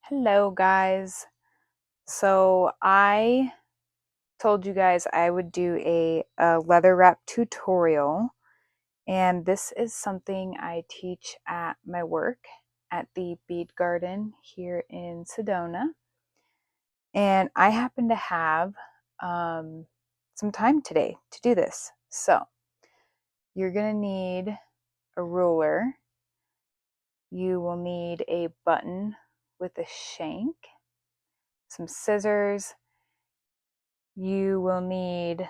Hello guys. So I told you guys I would do a leather wrap tutorial, and this is something I teach at my work at the Bead Garden here in Sedona. And I happen to have some time today to do this. So you're going to need a ruler. You will need a button with a shank, some scissors. You will need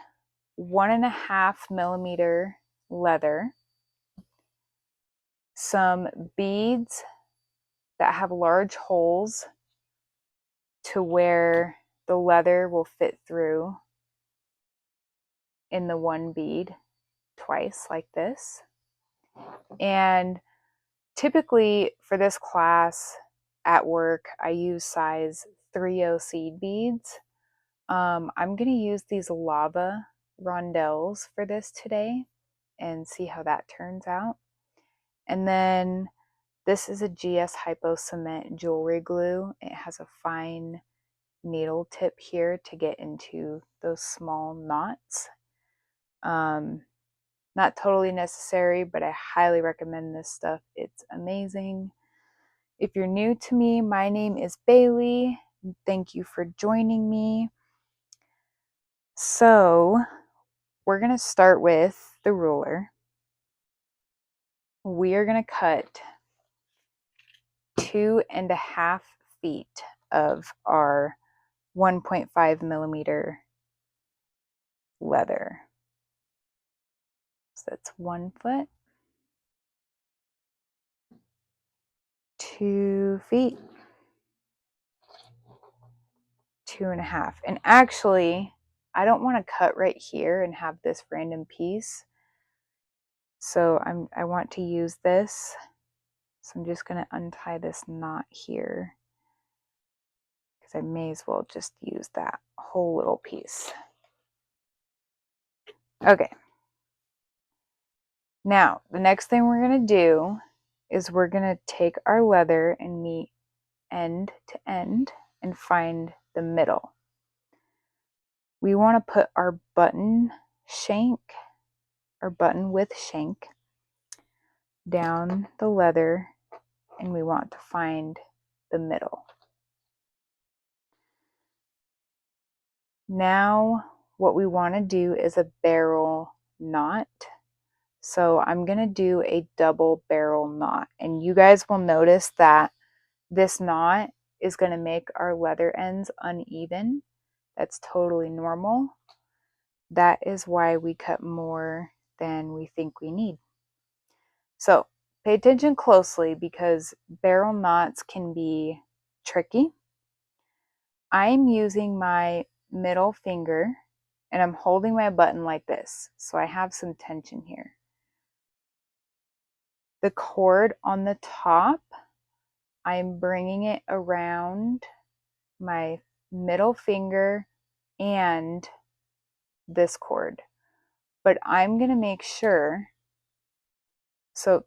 1.5 millimeter leather, some beads that have large holes to where the leather will fit through in the one bead twice like this. And typically for this class at work, I use size 3/0 seed beads. I'm going to use these lava rondelles for this today and see how that turns out. And then this is a GS Hypo Cement Jewelry Glue. It has a fine needle tip here to get into those small knots. Not totally necessary, but I highly recommend this stuff. It's amazing. If you're new to me, my name is Bailey. Thank you for joining me. So we're going to start with the ruler. We are going to cut 2.5 feet of our 1.5 millimeter leather. So that's 1 foot, 2 feet, 2.5. And actually, I don't want to cut right here and have this random piece. So I want to use this. So I'm just going to untie this knot here, because I may as well just use that whole little piece. Okay. Now, the next thing we're going to do is we're going to take our leather and meet end to end and find the middle. We want to put our button shank, or button with shank, down the leather, and we want to find the middle. Now what we want to do is a barrel knot. So I'm going to do a double barrel knot, and you guys will notice that this knot is going to make our leather ends uneven. That's totally normal. That is why we cut more than we think we need. So pay attention closely, because barrel knots can be tricky. I'm using my middle finger and I'm holding my button like this, so I have some tension here. The cord on the top, I'm bringing it around my middle finger and this cord, but I'm going to make sure, so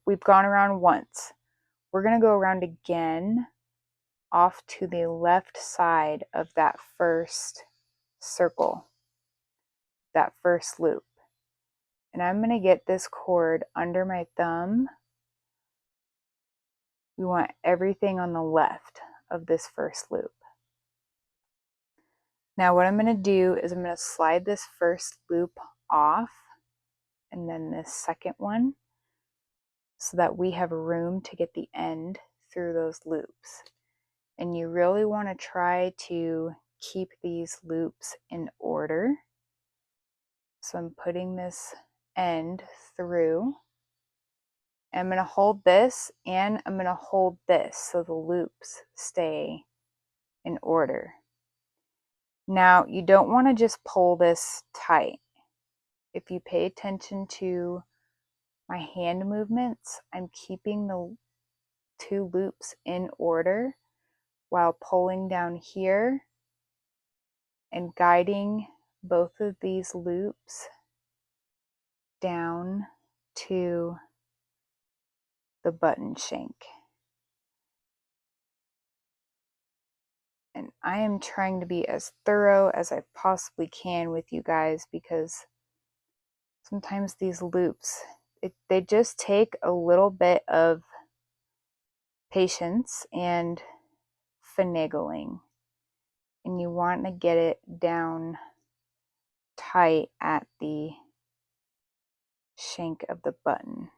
we've gone around once. We're going to go around again off to the left side of that first circle, that first loop. And I'm going to get this cord under my thumb. We want everything on the left of this first loop. Now what I'm going to do is I'm going to slide this first loop off, and then this second one, so that we have room to get the end through those loops. And you really want to try to keep these loops in order. So I'm putting this end through. I'm going to hold this, and I'm going to hold this so the loops stay in order. Now you don't want to just pull this tight. If you pay attention to my hand movements, I'm keeping the two loops in order while pulling down here and guiding both of these loops down to the button shank. And I am trying to be as thorough as I possibly can with you guys, because sometimes these loops, they just take a little bit of patience and finagling, and you want to get it down tight at the shank of the button.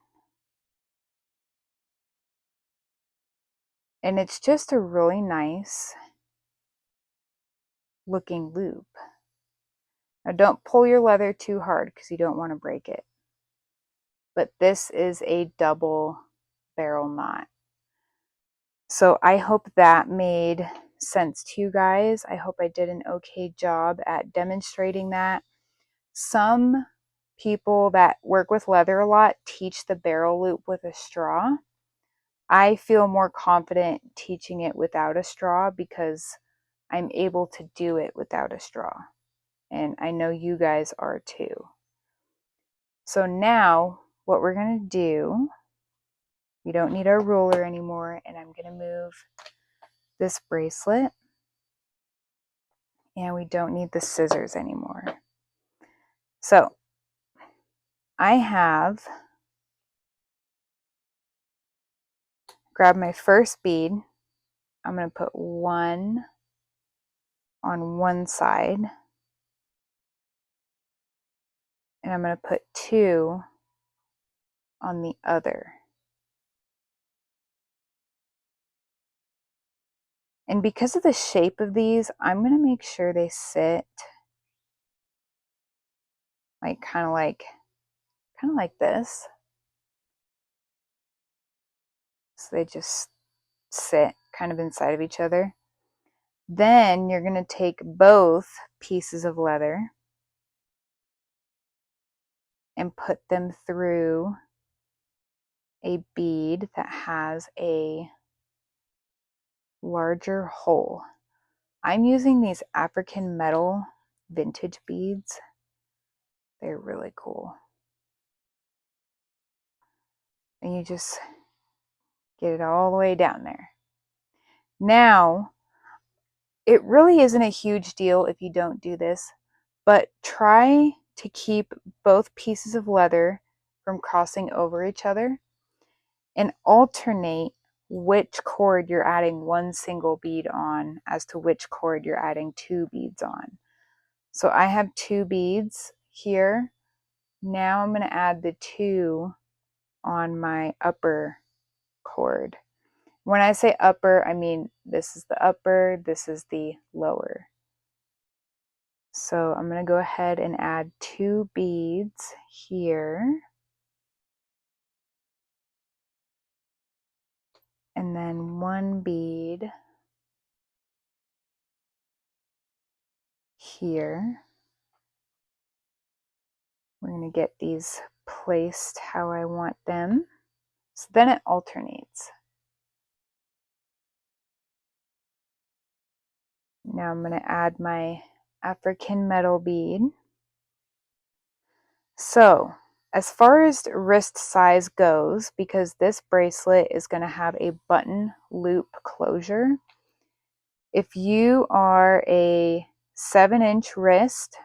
And it's just a really nice looking loop. Now don't pull your leather too hard because you don't want to break it. But this is a double barrel knot. So I hope that made sense to you guys. I hope I did an okay job at demonstrating that. Some people that work with leather a lot teach the barrel loop with a straw. I feel more confident teaching it without a straw because I'm able to do it without a straw. And I know you guys are too. So now what we're going to do, we don't need our ruler anymore, and I'm going to move this bracelet, and we don't need the scissors anymore. So I have grabbed my first bead. I'm going to put one on one side, and I'm going to put two on the other. And because of the shape of these, I'm going to make sure they sit like kind of like this. So they just sit kind of inside of each other. Then you're going to take both pieces of leather and put them through a bead that has a larger hole. I'm using these African metal vintage beads. They're really cool. And you just get it all the way down there. Now, it really isn't a huge deal if you don't do this, but try to keep both pieces of leather from crossing over each other, and alternate which cord you're adding one single bead on as to which cord you're adding two beads on. So I have two beads here. Now I'm going to add the two on my upper cord. When I say upper, I mean this is the upper, this is the lower. So I'm going to go ahead and add two beads here. And then one bead here. We're going to get these placed how I want them. So then it alternates. Now I'm going to add my African metal bead. So as far as wrist size goes, because this bracelet is going to have a button loop closure, if you are a 7-inch wrist,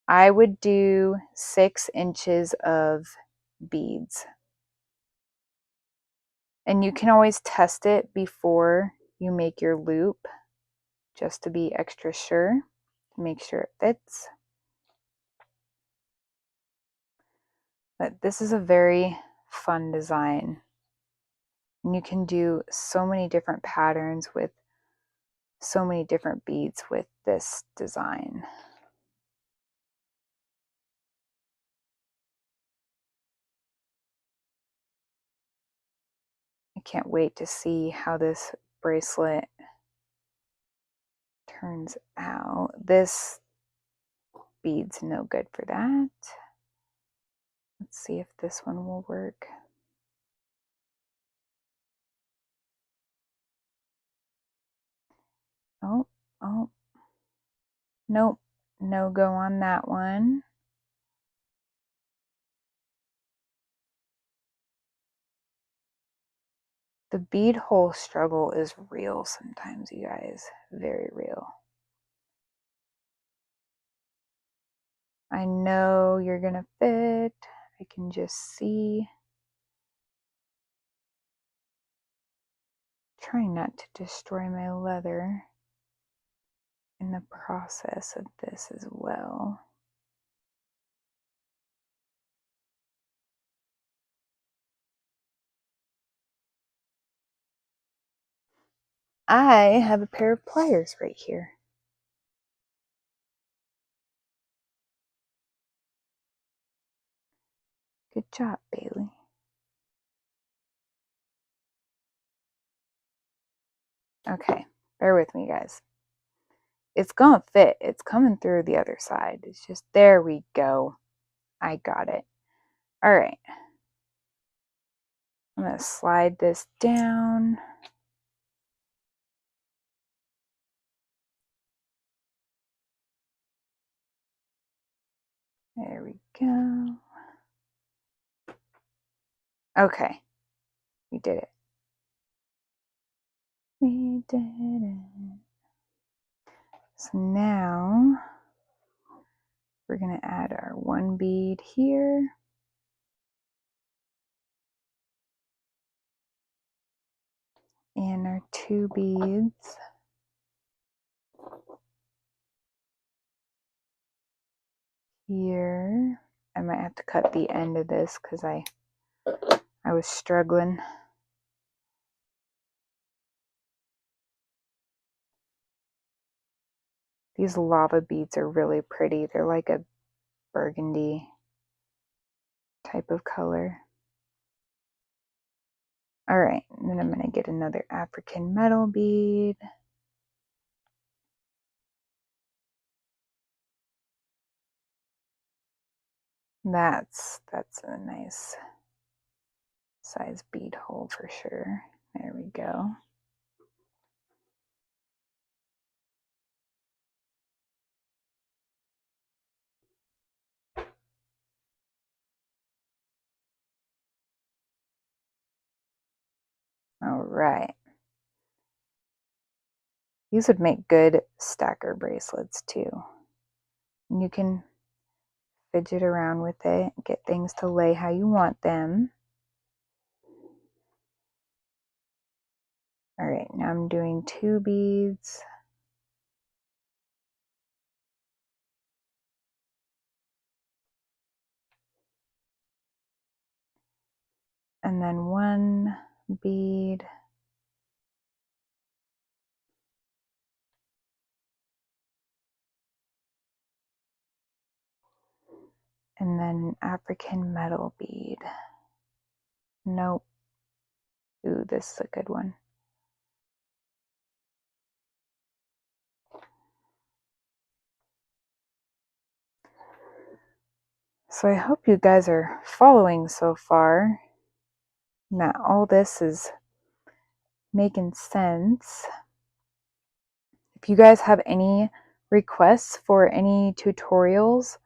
I would do 6 inches of beads. And you can always test it before you make your loop, just to be extra sure, to make sure it fits. But this is a very fun design. And you can do so many different patterns with so many different beads with this design. I can't wait to see how this bracelet turns out. This bead's no good for that. Let's see if this one will work. Oh, nope, no go on that one. The bead hole struggle is real sometimes, you guys. Very real. I know you're gonna fit. I can just see. Trying not to destroy my leather in the process of this as well. I have a pair of pliers right here. Good job, Bailey. Okay, bear with me, guys. It's gonna fit. It's coming through the other side. It's just, there we go. I got it. All right. I'm gonna slide this down. There we go. Okay, we did it. We did it. So now we're going to add our one bead here. And our two beads here. I might have to cut the end of this because I was struggling. These lava beads are really pretty. They're like a burgundy type of color. All right, and then I'm going to get another African metal bead. That's a nice size bead hole for sure. There we go. All right. These would make good stacker bracelets too. And you can fidget around with it, get things to lay how you want them. All right, now I'm doing two beads. And then one bead. And then an African metal bead. Nope. Ooh, this is a good one. So I hope you guys are following so far, and that all this is making sense. If you guys have any requests for any tutorials,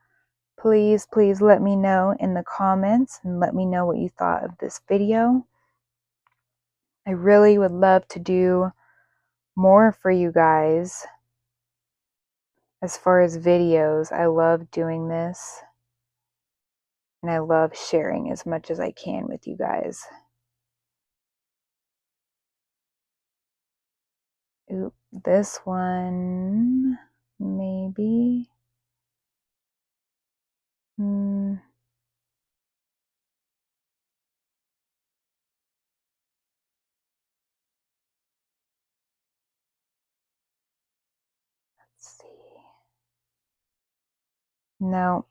please let me know in the comments and let me know what you thought of this video. I really would love to do more for you guys as far as videos. I love doing this and I love sharing as much as I can with you guys. Oop, this one maybe. Let's see. No,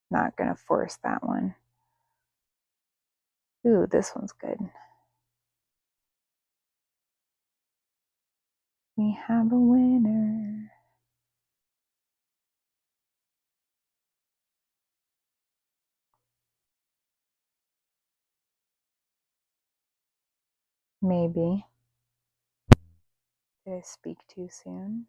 not gonna force that one. Ooh, this one's good. We have a winner. Maybe. Did I speak too soon?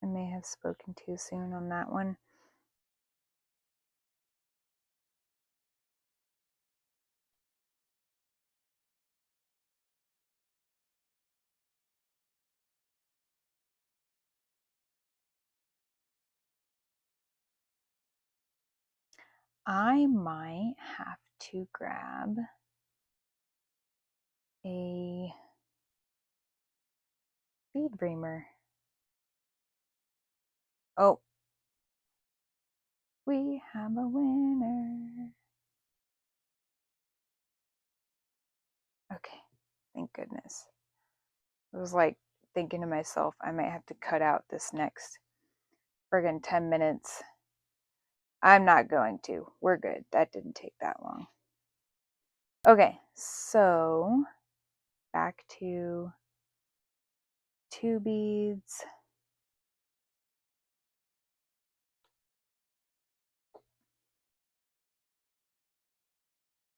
I may have spoken too soon on that one. I might have to grab a bead reamer. Oh, we have a winner. Okay, thank goodness. I was like thinking to myself, I might have to cut out this next friggin' 10 minutes. I'm not going to. We're good. That didn't take that long. Okay, so back to 2 beads.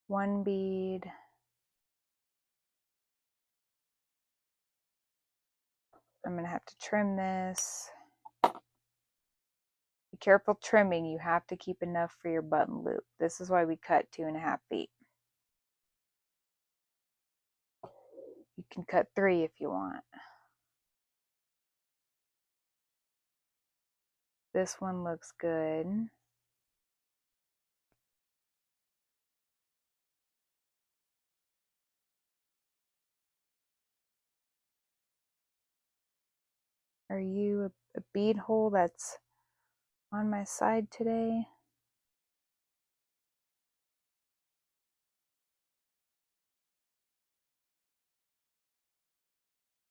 One bead. I'm going to have to trim this. Be careful trimming. You have to keep enough for your button loop. This is why we cut 2.5 feet. You can cut 3 if you want. This one looks good. Are you a bead hole that's on my side today?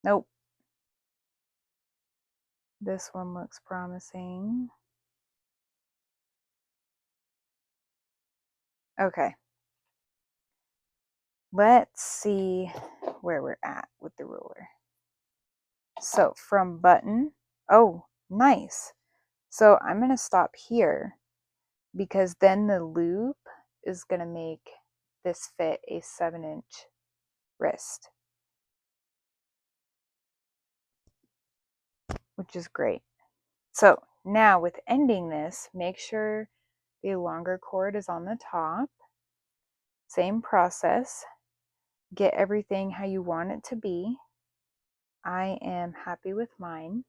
Nope. This one looks promising. Okay. Let's see where we're at with the ruler. So from button, oh, nice. So I'm going to stop here because then the loop is going to make this fit a 7-inch wrist, which is great. So now with ending this, make sure the longer cord is on the top. Same process. Get everything how you want it to be. I am happy with mine.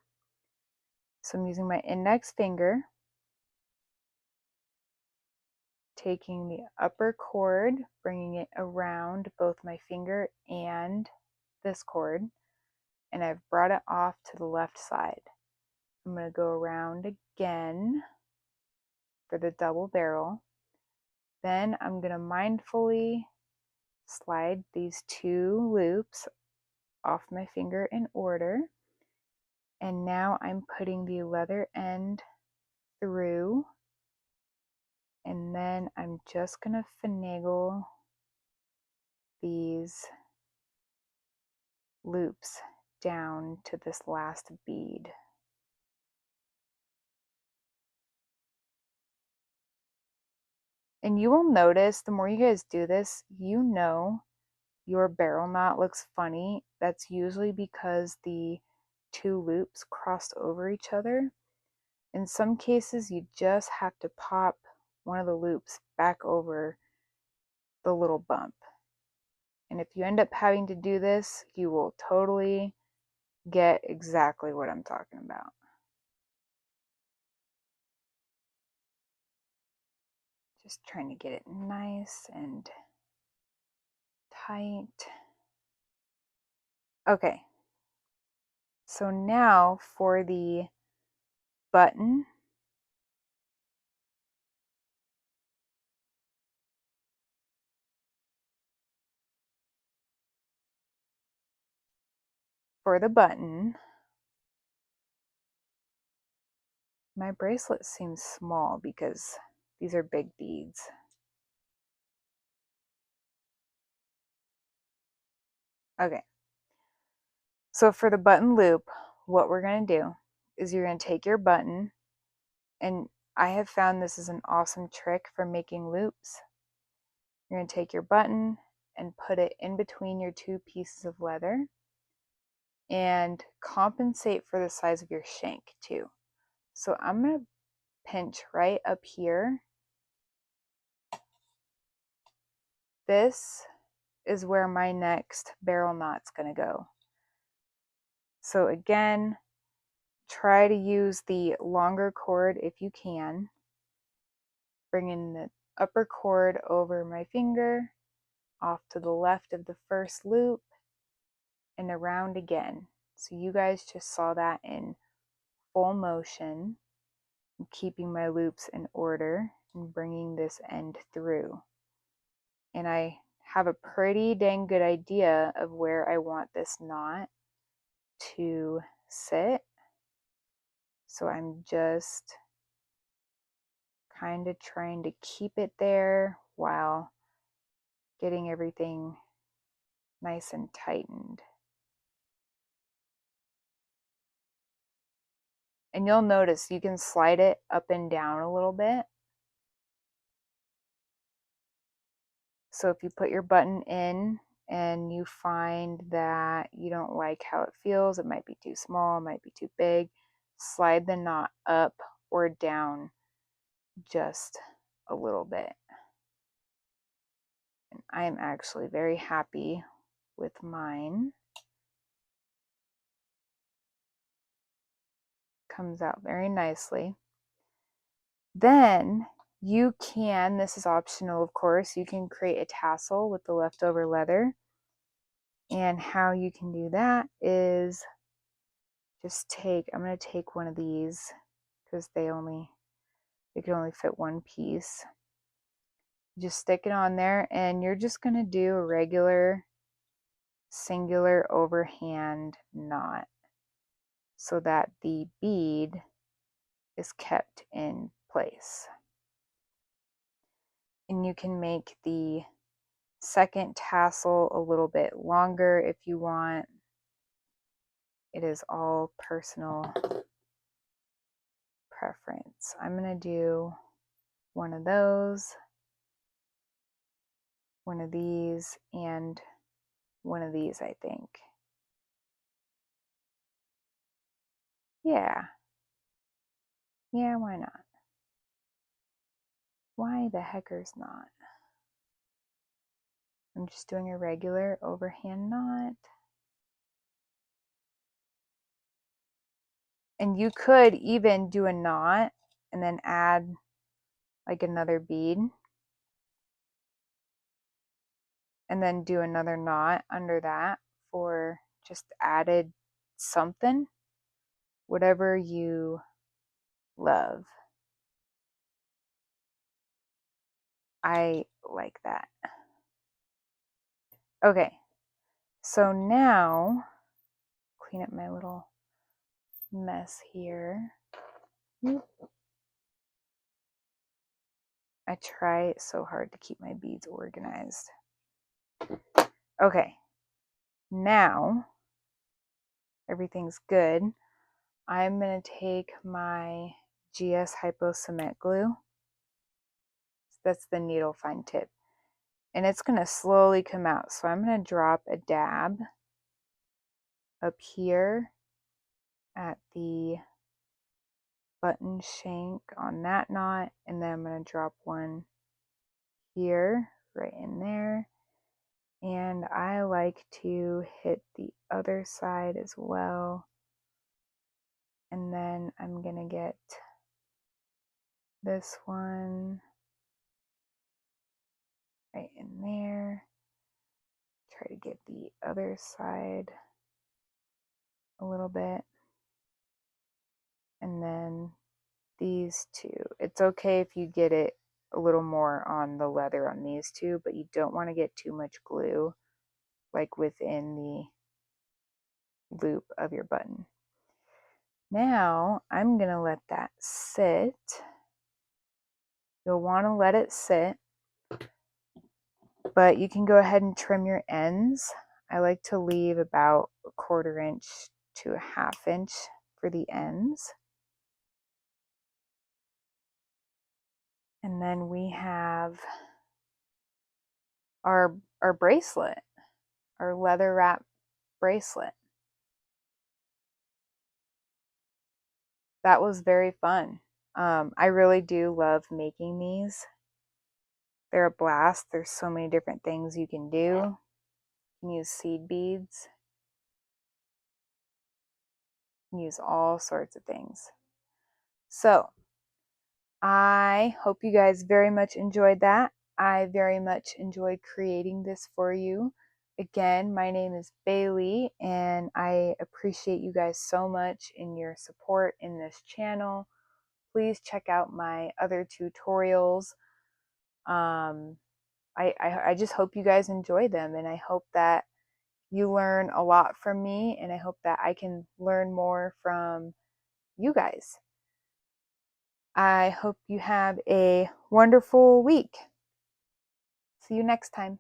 So I'm using my index finger, taking the upper cord, bringing it around both my finger and this cord, and I've brought it off to the left side. I'm going to go around again for the double barrel. Then I'm going to mindfully slide these 2 loops off my finger in order. And now I'm putting the leather end through, and then I'm just going to finagle these loops down to this last bead. And you will notice the more you guys do this, you know your barrel knot looks funny. That's usually because the 2 loops crossed over each other. In some cases, you just have to pop one of the loops back over the little bump. And if you end up having to do this, you will totally get exactly what I'm talking about. Just trying to get it nice and tight. Okay. So now for the button. For the button, my bracelet seems small because these are big beads. Okay. So for the button loop, what we're going to do is you're going to take your button, and I have found this is an awesome trick for making loops. You're going to take your button and put it in between your 2 pieces of leather. and compensate for the size of your shank too. So I'm going to pinch right up here. This is where my next barrel knot's going to go. So again, try to use the longer cord if you can. Bringing the upper cord over my finger, off to the left of the first loop, and around again. So you guys just saw that in full motion. I'm keeping my loops in order and bringing this end through. And I have a pretty dang good idea of where I want this knot to sit. So I'm just kind of trying to keep it there while getting everything nice and tightened. And you'll notice you can slide it up and down a little bit. So if you put your button in and you find that you don't like how it feels, it might be too small, it might be too big, slide the knot up or down just a little bit. And I am actually very happy with mine. Comes out very nicely. Then you can, this is optional of course, you can create a tassel with the leftover leather. And how you can do that is just I'm going to take one of these because they can only fit one piece. Just stick it on there and you're just going to do a regular singular overhand knot so that the bead is kept in place. And you can make the second tassel a little bit longer if you want. It is all personal preference. I'm going to do one of those, one of these, and one of these, I think. Yeah, why not? Why the heckers not? I'm just doing a regular overhand knot. And you could even do a knot and then add like another bead. And then do another knot under that for just added something. Whatever you love. I like that. Okay, so now clean up my little mess here. I try so hard to keep my beads organized. Okay, now everything's good. I'm going to take my GS Hypo Cement Glue. That's the needle fine tip. And it's going to slowly come out. So I'm going to drop a dab up here at the button shank on that knot. And then I'm going to drop one here, right in there. And I like to hit the other side as well. And then I'm going to get this one right in there. Try to get the other side a little bit. And then these two. It's okay if you get it a little more on the leather on these two, but you don't want to get too much glue like within the loop of your button. Now I'm going to let that sit. You'll want to let it sit, but you can go ahead and trim your ends. I like to leave about 1/4 inch to a 1/2 inch for the ends. And then we have our bracelet, our leather wrap bracelet. that was very fun. I really do love making these. They're a blast. There's so many different things you can do. You can use seed beads. You can use all sorts of things. So I hope you guys very much enjoyed that. I very much enjoyed creating this for you. Again, my name is Bailey, and I appreciate you guys so much in your support in this channel. Please check out my other tutorials. I just hope you guys enjoy them, and I hope that you learn a lot from me, and I hope that I can learn more from you guys. I hope you have a wonderful week. See you next time.